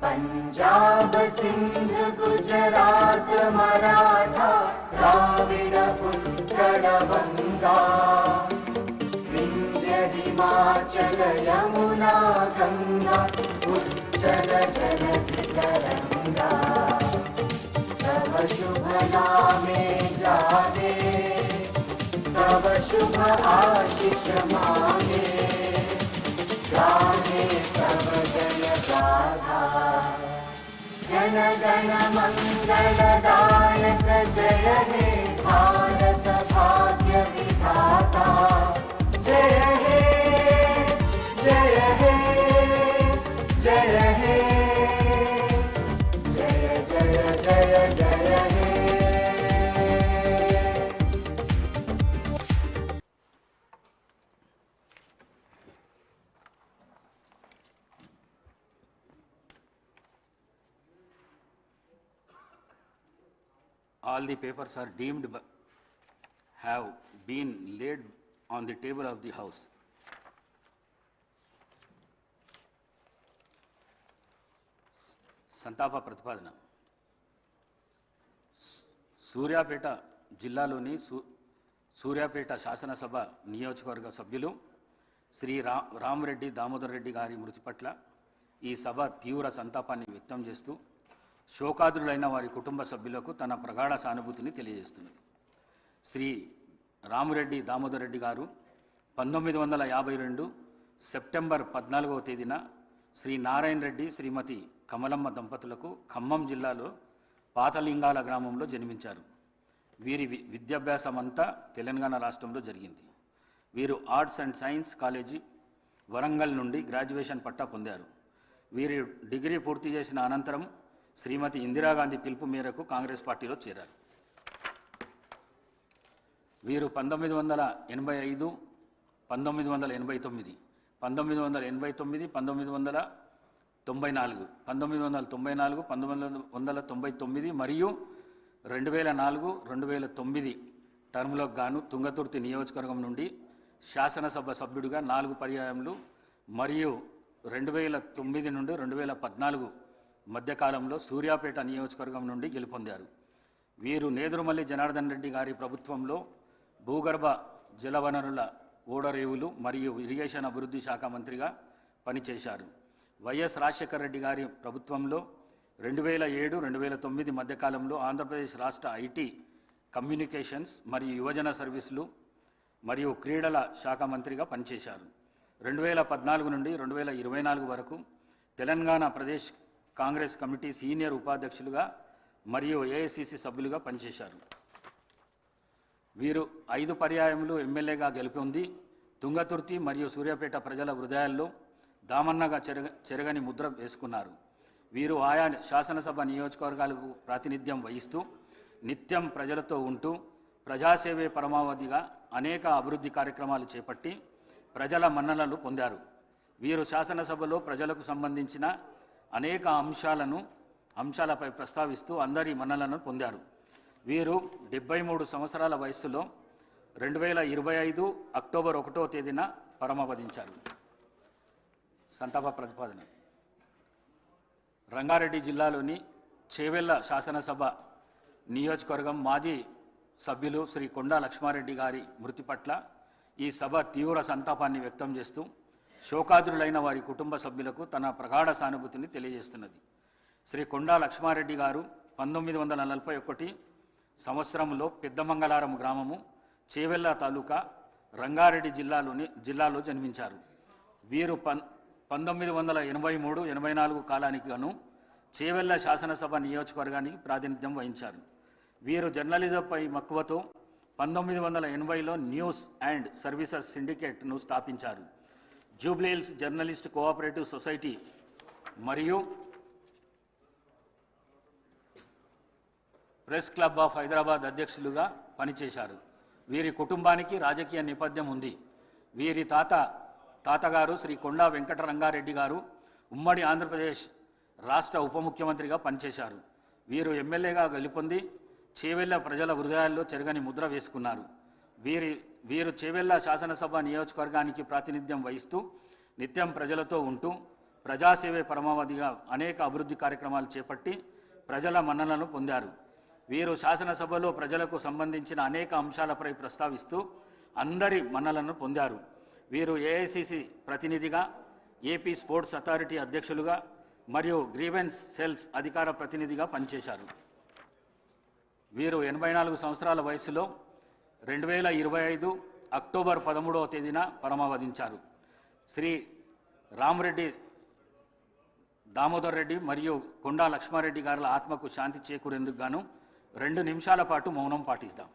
पंजाब सिंध गुजरात मराठा द्राविड उत्कल बंगा विंध्य हिमाचल यमुना गंगा उच्चल जलधि तरंगा तव शुभ नामे जागे तव शुभ आशीष मांगे गाहे तव जय गाथा जन गण मंगलदायक जय हे भारत भाग्य विधाता जय हे जय हे जय हे जय जय जय जय हे। All the papers are deemed have been laid on the table of the House. సంతాప ప్రతిపాదన. సూర్యాపేట జిల్లాలోని సూర్యాపేట శాసనసభ నియోజకవర్గ సభ్యులు శ్రీ రామరెడ్డి దామోదర్ రెడ్డి గారి మృతి పట్ల ఈ సభ తీవ్ర సంతాపాన్ని వ్యక్తం చేస్తూ శోకాదులైన వారి కుటుంబ సభ్యులకు తన ప్రగాఢ సానుభూతిని తెలియజేస్తున్నది. శ్రీ రామరెడ్డి దామోదర్ రెడ్డి గారు 1952 సెప్టెంబర్ 14వ తేదీన శ్రీ నారాయణ రెడ్డి శ్రీమతి కమలమ్మ దంపతులకు ఖమ్మం జిల్లాలో పాతలింగాల గ్రామంలో జన్మించారు. వీరి విద్యాభ్యాసం అంతా తెలంగాణ రాష్ట్రంలో జరిగింది. వీరు arts and science college Warangal నుండి గ్రాడ్యుయేషన్ పట్టా పొందారు. వీరు డిగ్రీ పూర్తి చేసిన అనంతరం శ్రీమతి ఇందిరాగాంధీ పిలుపు మేరకు కాంగ్రెస్ పార్టీలో చేరారు. వీరు 1985, 1989, 1989, 1994, 1994, 1999 మరియు 2004, 2009 టర్ములకు గాను తుంగతుర్తి నియోజకవర్గం నుండి శాసనసభ సభ్యుడిగా 4 పర్యాయములు మరియు 2009 నుండి 2014 మధ్యకాలంలో సూర్యాపేట నియోజకవర్గం నుండి గెలుపొందారు. వీరు నేదురుమల్లి జనార్దన్ రెడ్డి గారి ప్రభుత్వంలో భూగర్భ జలవనరుల ఓడరేవులు మరియు ఇరిగేషన్ అభివృద్ధి శాఖ మంత్రిగా పనిచేశారు. వైఎస్ రాజశేఖర రెడ్డి గారి ప్రభుత్వంలో 2007, 2009 మధ్యకాలంలో ఆంధ్రప్రదేశ్ రాష్ట్ర ఐటీ, కమ్యూనికేషన్స్ మరియు యువజన సర్వీసులు మరియు క్రీడల శాఖ మంత్రిగా పనిచేశారు. 2014 నుండి 2024 వరకు తెలంగాణ ప్రదేశ్ కాంగ్రెస్ కమిటీ సీనియర్ ఉపాధ్యక్షులుగా మరియు ఏఐసిసి సభ్యులుగా పనిచేశారు. వీరు 5 పర్యాయములు ఎమ్మెల్యేగా గెలుపొంది తుంగతుర్తి మరియు సూర్యాపేట ప్రజల హృదయాల్లో దామన్నగా చెరగని ముద్ర వేసుకున్నారు. వీరు ఆయా శాసనసభ నియోజకవర్గాలకు ప్రాతినిధ్యం వహిస్తూ నిత్యం ప్రజలతో ఉంటూ ప్రజాసేవే పరమావధిగా అనేక అభివృద్ధి కార్యక్రమాలు చేపట్టి ప్రజల మన్ననలు పొందారు. వీరు శాసనసభలో ప్రజలకు సంబంధించిన అనేక అంశాలపై ప్రస్తావిస్తూ అందరి మన్ననలను పొందారు. వీరు 73 సంవత్సరాల వయస్సులో 2025 అక్టోబర్ 1వ తేదీన పరమపదించారు. సంతాప ప్రతిపాదన. రంగారెడ్డి జిల్లాలోని చేవెళ్ల శాసనసభ నియోజకవర్గం మాజీ సభ్యులు శ్రీ కొండా లక్ష్మారెడ్డి గారి మృతి పట్ల ఈ సభ తీవ్ర సంతాపాన్ని వ్యక్తం చేస్తూ శోకాదులైన వారి కుటుంబ సభ్యులకు తన ప్రగాఢ సానుభూతిని తెలియజేస్తున్నది. శ్రీ కొండా లక్ష్మారెడ్డి గారు 1941 సంవత్సరంలో పెద్దమంగళారం గ్రామము, చేవెళ్ల తాలూకా, రంగారెడ్డి జిల్లాలో జన్మించారు. వీరు 1983-84 కాలానికి గాను చేవెళ్ల శాసనసభ నియోజకవర్గానికి ప్రాతినిధ్యం వహించారు. వీరు జర్నలిజంపై మక్కువతో 1980లో న్యూస్ అండ్ సర్వీసెస్ సిండికేట్ను స్థాపించారు. జూబ్లీహిల్స్ జర్నలిస్ట్ కోఆపరేటివ్ సొసైటీ మరియు ప్రెస్ క్లబ్ ఆఫ్ హైదరాబాద్ అధ్యక్షులుగా పనిచేశారు. వీరి కుటుంబానికి రాజకీయ నేపథ్యం ఉంది. వీరి తాతగారు శ్రీ కొండా వెంకటరంగారెడ్డి గారు ఉమ్మడి ఆంధ్రప్రదేశ్ రాష్ట్ర ఉప ముఖ్యమంత్రిగా పనిచేశారు. వీరు ఎమ్మెల్యేగా గెలుపొంది చేవెళ్ల ప్రజల హృదయాల్లో చెరగని ముద్ర వేసుకున్నారు. వీరు చేవెళ్ల శాసనసభ నియోజకవర్గానికి ప్రాతినిధ్యం వహిస్తూ నిత్యం ప్రజలతో ఉంటూ ప్రజాసేవే పరమావధిగా అనేక అభివృద్ధి కార్యక్రమాలు చేపట్టి ప్రజల మన్ననలను పొందారు. వీరు శాసనసభలో ప్రజలకు సంబంధించిన అనేక అంశాలపై ప్రస్తావిస్తూ అందరి మన్ననలను పొందారు. వీరు ఏఐసిసి ప్రతినిధిగా, ఏపీ స్పోర్ట్స్ అథారిటీ అధ్యక్షులుగా మరియు గ్రీవెన్స్ సెల్స్ అధికార ప్రతినిధిగా పనిచేశారు. వీరు 84 సంవత్సరాల వయసులో 2025 అక్టోబర్ 13వ తేదీన పరమావధించారు. శ్రీ రామరెడ్డి దామోదర్ రెడ్డి మరియు కొండా లక్ష్మారెడ్డి గారుల ఆత్మకు శాంతి చేకూరేందుకు గాను 2 నిమిషాల పాటు మౌనం పాటిస్తాం.